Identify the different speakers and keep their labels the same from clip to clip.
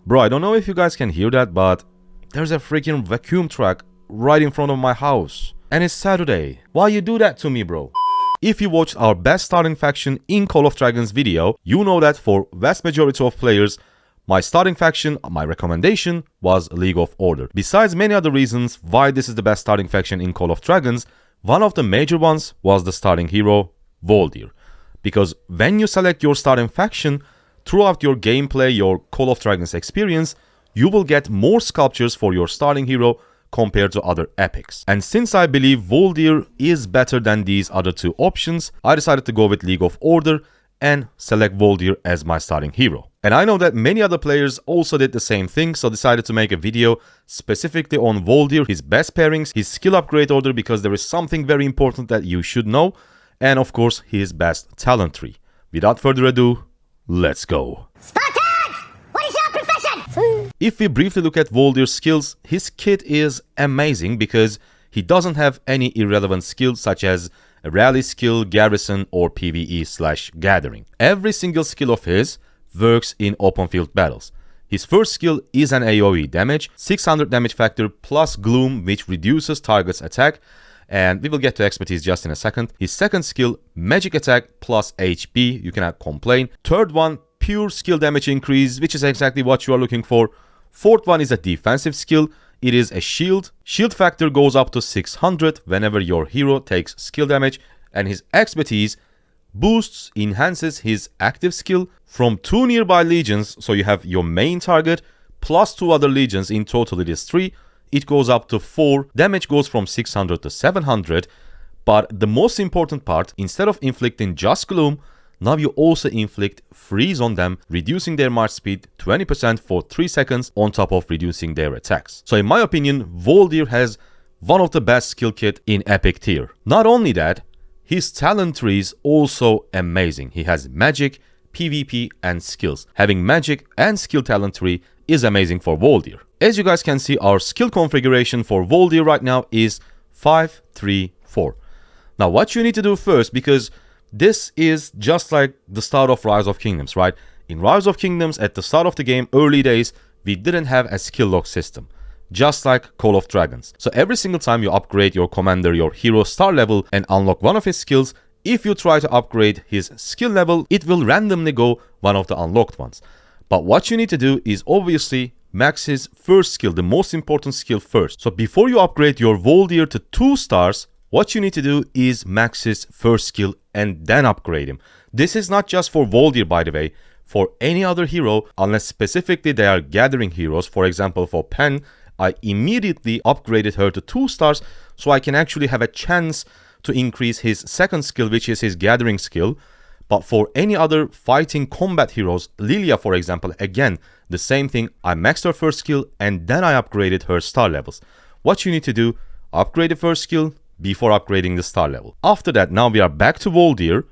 Speaker 1: Bro, I don't know if you guys can hear that, but there's a freaking vacuum truck right in front of my house. And it's Saturday. Why you do that to me, bro? If you watched our best starting faction in Call of Dragons video, you know that for vast majority of players, my starting faction, my recommendation was League of Order. Besides many other reasons why this is the best starting faction in Call of Dragons, one of the major ones was the starting hero, Waldyr. Because when you select your starting faction, throughout your gameplay, your Call of Dragons experience, you will get more sculptures for your starting hero compared to other epics. And since I believe Waldyr is better than these other two options, I decided to go with League of Order and select Waldyr as my starting hero. And I know that many other players also did the same thing, so decided to make a video specifically on Waldyr, his best pairings, his skill upgrade order, because there is something very important that you should know, and of course his best talent tree. Without further ado, let's go.
Speaker 2: Spartans! What is your profession?
Speaker 1: If we briefly look at Waldyr's skills, his kit is amazing because he doesn't have any irrelevant skills such as a rally skill, garrison, or PvE/gathering. Every single skill of his works in open field battles. His first skill is an AoE damage, 600 damage factor plus gloom, which reduces target's attack, and we will get to expertise just in a second. His second skill, magic attack plus HP, you cannot complain. Third one, pure skill damage increase, which is exactly what you are looking for. Fourth one is a defensive skill. It is a shield. Shield factor goes up to 600 whenever your hero takes skill damage, and his expertise boosts, enhances his active skill from 2 nearby legions, so you have your main target plus 2 other legions, in total it is 3. It goes up to 4. Damage goes from 600 to 700, but the most important part, instead of inflicting just gloom, now you also inflict freeze on them, reducing their march speed 20% for 3 seconds on top of reducing their attacks. So in my opinion, Waldyr has one of the best skill kit in epic tier. Not only that, his talent tree is also amazing. He has magic, PvP, and skills. Having magic and skill talent tree is amazing for Waldyr. As you guys can see, our skill configuration for Waldyr right now is 5-3-4. Now what you need to do first, because this is just like the start of Rise of Kingdoms, right? In Rise of Kingdoms, at the start of the game, early days, we didn't have a skill lock system, just like Call of Dragons. So every single time you upgrade your commander, your hero star level, and unlock one of his skills, if you try to upgrade his skill level, it will randomly go one of the unlocked ones. But what you need to do is obviously max his first skill, the most important skill first. So before you upgrade your Waldyr to 2 stars, what you need to do is max his first skill and then upgrade him. This is not just for Waldyr, by the way. For any other hero, unless specifically they are gathering heroes, for example for Pen, I immediately upgraded her to 2 stars so I can actually have a chance to increase his second skill, which is his gathering skill. But for any other fighting combat heroes, Lilia for example, again, the same thing. I maxed her first skill and then I upgraded her star levels. What you need to do, upgrade the first skill before upgrading the star level. After that, now we are back to Waldyr.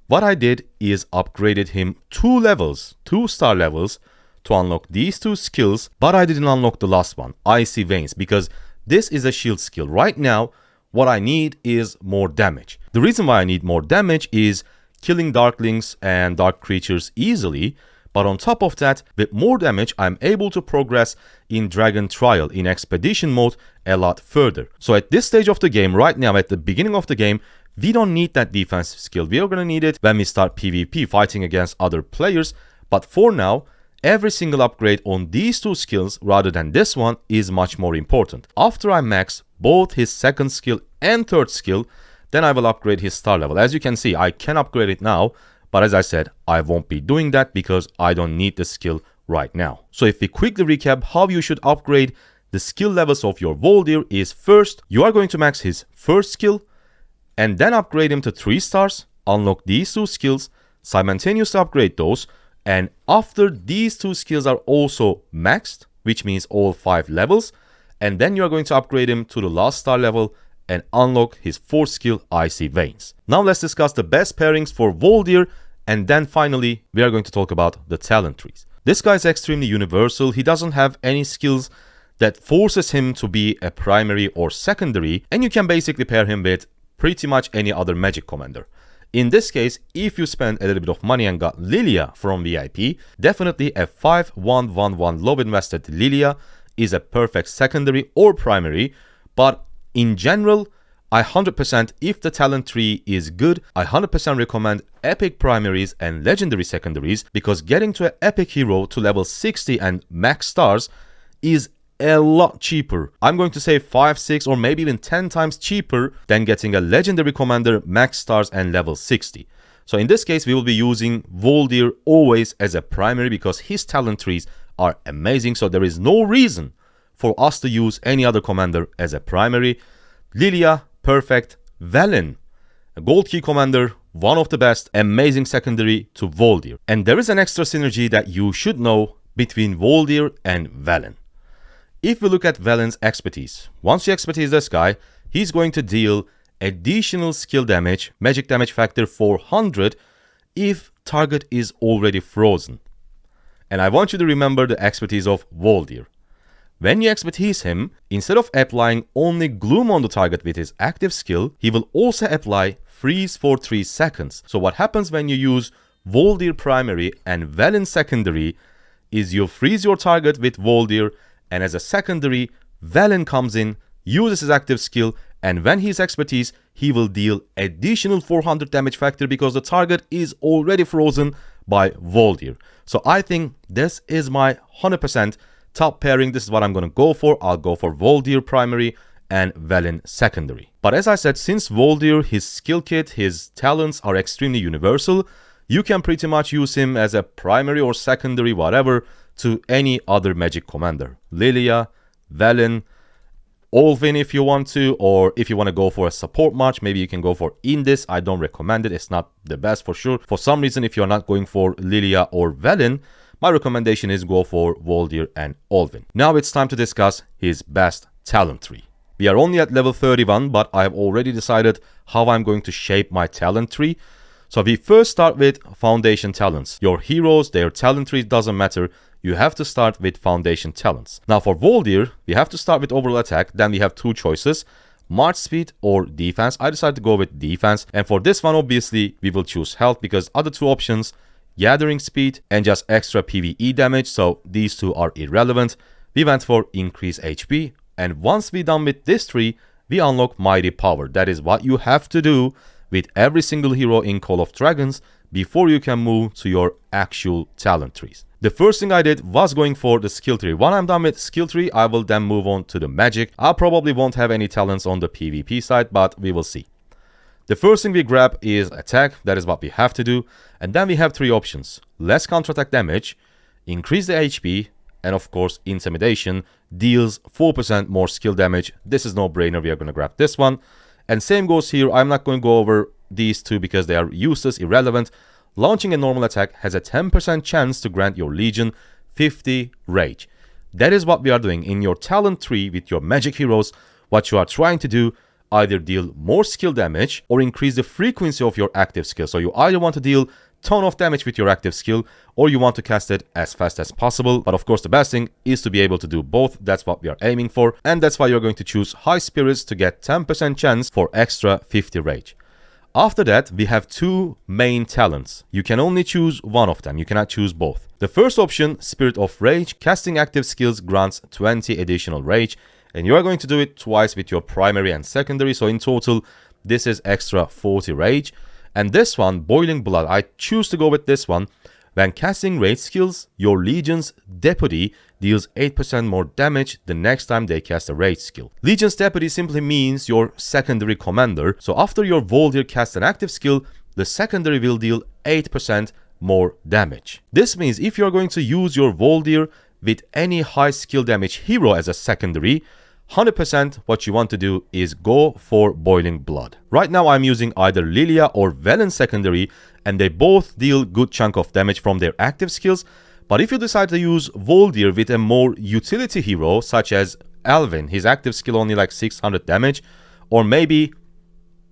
Speaker 1: What I did is upgraded him 2 levels, 2 star levels, to unlock these 2 skills, but I didn't unlock the last one, Icy Veins, because this is a shield skill. Right now, what I need is more damage. The reason why I need more damage is killing darklings and dark creatures easily, but on top of that, with more damage, I'm able to progress in Dragon Trial, in Expedition mode, a lot further. So at this stage of the game, right now, at the beginning of the game, we don't need that defensive skill. We are going to need it when we start PvP, fighting against other players. But for now, every single upgrade on these 2 skills, rather than this one, is much more important. After I max both his second skill and third skill, then I will upgrade his star level. As you can see, I can upgrade it now, but as I said, I won't be doing that because I don't need the skill right now. So if we quickly recap how you should upgrade the skill levels of your Waldyr is, first, you are going to max his first skill and then upgrade him to 3 stars, unlock these 2 skills, simultaneously upgrade those, and after these 2 skills are also maxed, which means all 5 levels, and then you are going to upgrade him to the last star level and unlock his 4th skill, Icy Veins. Now let's discuss the best pairings for Waldyr, and then finally we are going to talk about the talent trees. This guy is extremely universal. He doesn't have any skills that forces him to be a primary or secondary, and you can basically pair him with pretty much any other magic commander. In this case, if you spend a little bit of money and got Lilia from VIP, definitely a 5-1-1-1 low invested Lilia is a perfect secondary or primary. But in general, I 100%, if the talent tree is good, I 100% recommend epic primaries and legendary secondaries, because getting to an epic hero to level 60 and max stars is a lot cheaper. I'm going to say 5, 6 or maybe even 10 times cheaper than getting a legendary commander max stars and level 60. So in this case, we will be using Waldyr always as a primary because his talent trees are amazing. So there is no reason for us to use any other commander as a primary. Lilia, perfect. Velen, a gold key commander, one of the best, amazing secondary to Waldyr. And there is an extra synergy that you should know between Waldyr and Velen. If we look at Velen's expertise, once you expertise this guy, he's going to deal additional skill damage, magic damage factor 400 if target is already frozen. And I want you to remember the expertise of Waldyr. When you expertise him, instead of applying only gloom on the target with his active skill, he will also apply freeze for 3 seconds. So what happens when you use Waldyr primary and Velen secondary is you freeze your target with Waldyr, and as a secondary, Velen comes in, uses his active skill, and when he's expertise, he will deal additional 400 damage factor because the target is already frozen by Waldyr. So I think this is my 100% top pairing. This is what I'm going to go for. I'll go for Waldyr primary and Velen secondary. But as I said, since Waldyr, his skill kit, his talents are extremely universal, you can pretty much use him as a primary or secondary, whatever, to any other magic commander. Lilia, Velen, Olvin if you want to, or if you want to go for a support match, maybe you can go for Indis. I don't recommend it. It's not the best for sure. For some reason, if you're not going for Lilia or Velen, my recommendation is go for Waldyr and Olvin. Now it's time to discuss his best talent tree. We are only at level 31, but I've already decided how I'm going to shape my talent tree. So we first start with foundation talents. Your heroes, their talent tree doesn't matter. You have to start with foundation talents. Now for Waldyr, we have to start with overall attack. Then we have 2 choices, march speed or defense. I decided to go with defense. And for this one, obviously, we will choose health because other 2 options, gathering speed and just extra PvE damage. So these 2 are irrelevant. We went for increase HP. And once we're done with this tree, we unlock mighty power. That is what you have to do with every single hero in Call of Dragons before you can move to your actual talent trees. The first thing I did was going for the skill tree. When I'm done with skill tree, I will then move on to the magic. I probably won't have any talents on the PvP side, but we will see. The first thing we grab is attack. That is what we have to do. And then we have 3 options. Less counterattack damage, increase the HP, and of course, intimidation deals 4% more skill damage. This is no brainer. We are going to grab this one. And same goes here. I'm not going to go over these 2 because they are useless, irrelevant. Launching a normal attack has a 10% chance to grant your legion 50 rage. That is what we are doing in your talent tree with your magic heroes. What you are trying to do, either deal more skill damage or increase the frequency of your active skill. So you either want to deal ton of damage with your active skill or you want to cast it as fast as possible. But of course, the best thing is to be able to do both. That's what we are aiming for. And that's why you're going to choose high spirits to get 10% chance for extra 50 rage. After that, we have 2 main talents. You can only choose one of them. You cannot choose both. The first option, Spirit of Rage, casting active skills grants 20 additional rage. And you are going to do it twice with your primary and secondary. So in total, this is extra 40 rage. And this one, Boiling Blood, I choose to go with this one. When casting rage skills, your Legion's Deputy deals 8% more damage the next time they cast a rage skill. Legion's Deputy simply means your secondary commander. So after your Waldyr casts an active skill, the secondary will deal 8% more damage. This means if you're going to use your Waldyr with any high skill damage hero as a secondary, 100% what you want to do is go for Boiling Blood. Right now I'm using either Lilia or Velen secondary, and they both deal good chunk of damage from their active skills. But if you decide to use Waldyr with a more utility hero such as Alvin, his active skill only like 600 damage, or maybe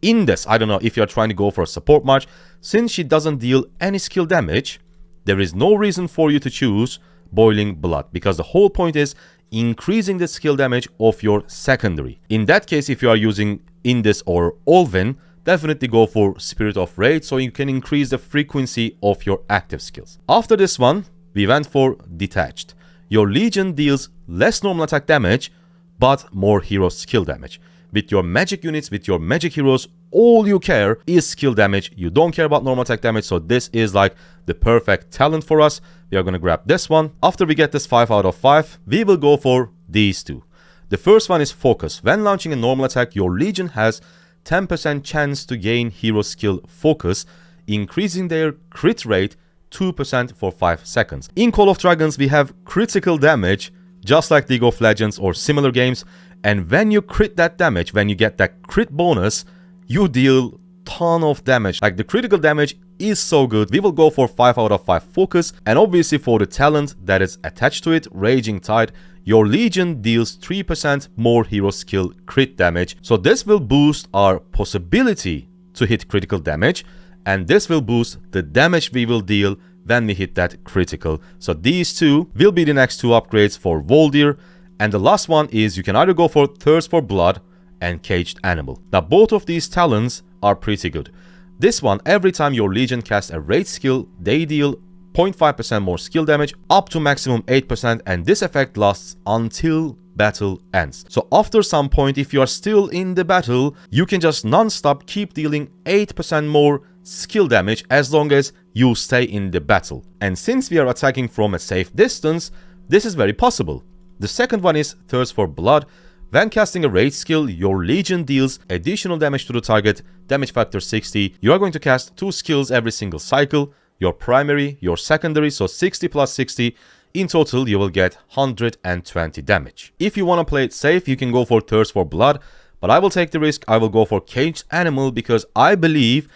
Speaker 1: Indis, I don't know, if you're trying to go for a support match, since she doesn't deal any skill damage, there is no reason for you to choose Boiling Blood, because the whole point is increasing the skill damage of your secondary. In that case, if you are using Indis or Olvin, definitely go for Spirit of Rage so you can increase the frequency of your active skills. After this one, we went for Detached. Your Legion deals less normal attack damage, but more hero skill damage. With your magic units, with your magic heroes, all you care is skill damage. You don't care about normal attack damage, so this is like the perfect talent for us. We are going to grab this one. After we get this 5 out of 5, we will go for these two. The first one is Focus. When launching a normal attack, your Legion has 10% chance to gain hero skill Focus, increasing their crit rate 2% for 5 seconds. In Call of Dragons, we have critical damage, just like League of Legends or similar games. And when you crit that damage, when you get that crit bonus, you deal ton of damage. Like, the critical damage is so good. We will go for 5 out of 5 Focus. And obviously for the talent that is attached to it, Raging Tide, your Legion deals 3% more hero skill crit damage. So this will boost our possibility to hit critical damage. And this will boost the damage we will deal when we hit that critical. So these two will be the next two upgrades for Waldyr. And the last one is you can either go for Thirst for Blood and Caged Animal. Now both of these talents are pretty good. This one, every time your Legion casts a rage skill, they deal 0.5% more skill damage up to maximum 8%, and this effect lasts until battle ends. So after some point, if you are still in the battle, you can just non-stop keep dealing 8% more skill damage as long as you stay in the battle. And since we are attacking from a safe distance, this is very possible. The second one is Thirst for Blood. When casting a rage skill, your Legion deals additional damage to the target, damage factor 60. You are going to cast 2 skills every single cycle, your primary, your secondary, so 60 plus 60. In total, you will get 120 damage. If you want to play it safe, you can go for Thirst for Blood, but I will take the risk. I will go for Caged Animal because I believe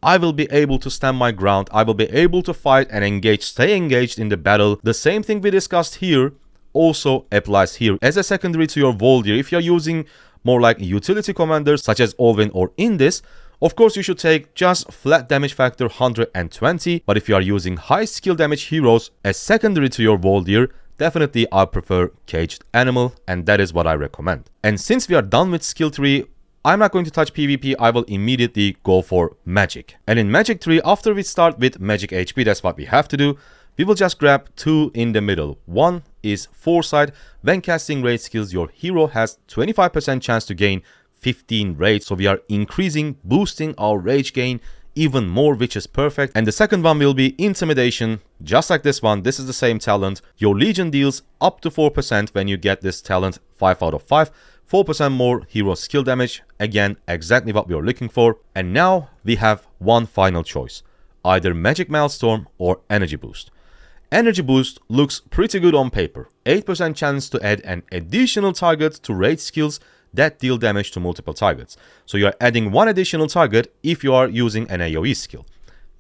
Speaker 1: I will be able to stand my ground. I will be able to fight and engage, stay engaged in the battle. The same thing we discussed here also applies here. As a secondary to your Waldyr, if you're using more like utility commanders such as Olwen or Indis, of course you should take just flat damage factor 120, but if you are using high skill damage heroes as secondary to your Waldyr, definitely I prefer Caged Animal, and that is what I recommend. And since we are done with skill tree, I'm not going to touch PvP, I will immediately go for magic. And in magic tree, after we start with magic HP, that's what we have to do, we will just grab 2 in the middle. One is Foresight. When casting rage skills, your hero has 25% chance to gain 15 rage. So we are increasing, boosting our rage gain even more, which is perfect. And the second one will be Intimidation. Just like this one, this is the same talent. Your Legion deals up to 4% when you get this talent, 5 out of 5. 4% more hero skill damage. Again, exactly what we are looking for. And now we have one final choice. Either Magic Maelstorm or Energy Boost. Energy Boost looks pretty good on paper. 8% chance to add an additional target to rage skills that deal damage to multiple targets. So you are adding one additional target if you are using an AoE skill.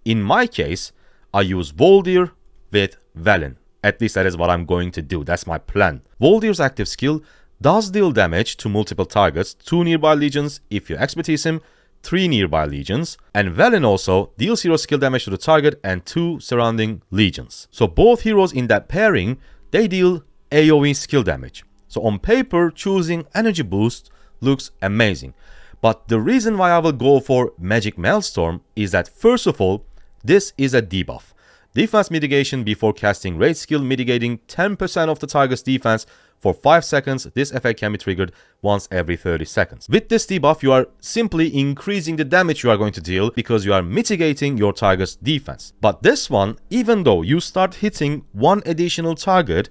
Speaker 1: In my case, I use Waldyr with Velen. At least that is what I'm going to do. That's my plan. Waldyr's active skill does deal damage to multiple targets, 2 nearby legions if you expertise him, 3 nearby legions, and Velen also deals hero skill damage to the target and 2 surrounding legions. So both heroes in that pairing, they deal AoE skill damage. So on paper, choosing Energy Boost looks amazing. But the reason why I will go for Magic Maelstorm is that first of all, this is a debuff. Defense mitigation before casting rage skill, mitigating 10% of the target's defense for 5 seconds. This effect can be triggered once every 30 seconds. With this debuff, you are simply increasing the damage you are going to deal because you are mitigating your target's defense. But this one, even though you start hitting one additional target,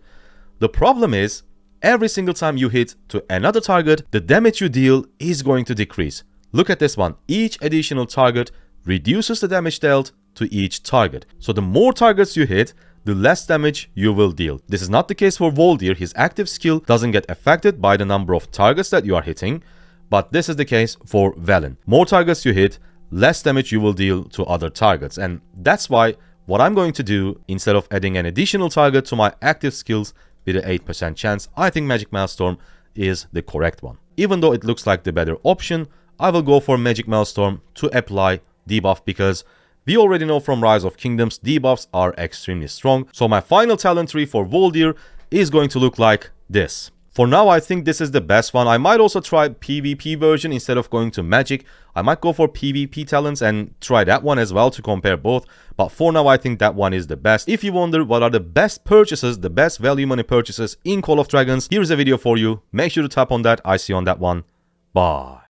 Speaker 1: the problem is every single time you hit to another target, the damage you deal is going to decrease. Look at this one. Each additional target reduces the damage dealt to each target. So the more targets you hit, the less damage you will deal. This is not the case for Waldyr. His active skill doesn't get affected by the number of targets that you are hitting, but this is the case for Velen. More targets you hit, less damage you will deal to other targets. And that's why what I'm going to do, instead of adding an additional target to my active skills with an 8% chance, I think Magic Maelstorm is the correct one. Even though it looks like the better option, I will go for Magic Maelstorm to apply debuff because we already know from Rise of Kingdoms, debuffs are extremely strong. So my final talent tree for Waldyr is going to look like this. For now, I think this is the best one. I might also try PvP version instead of going to magic. I might go for PvP talents and try that one as well to compare both. But for now, I think that one is the best. If you wonder what are the best purchases, the best value money purchases in Call of Dragons, here's a video for you. Make sure to tap on that. I see you on that one. Bye.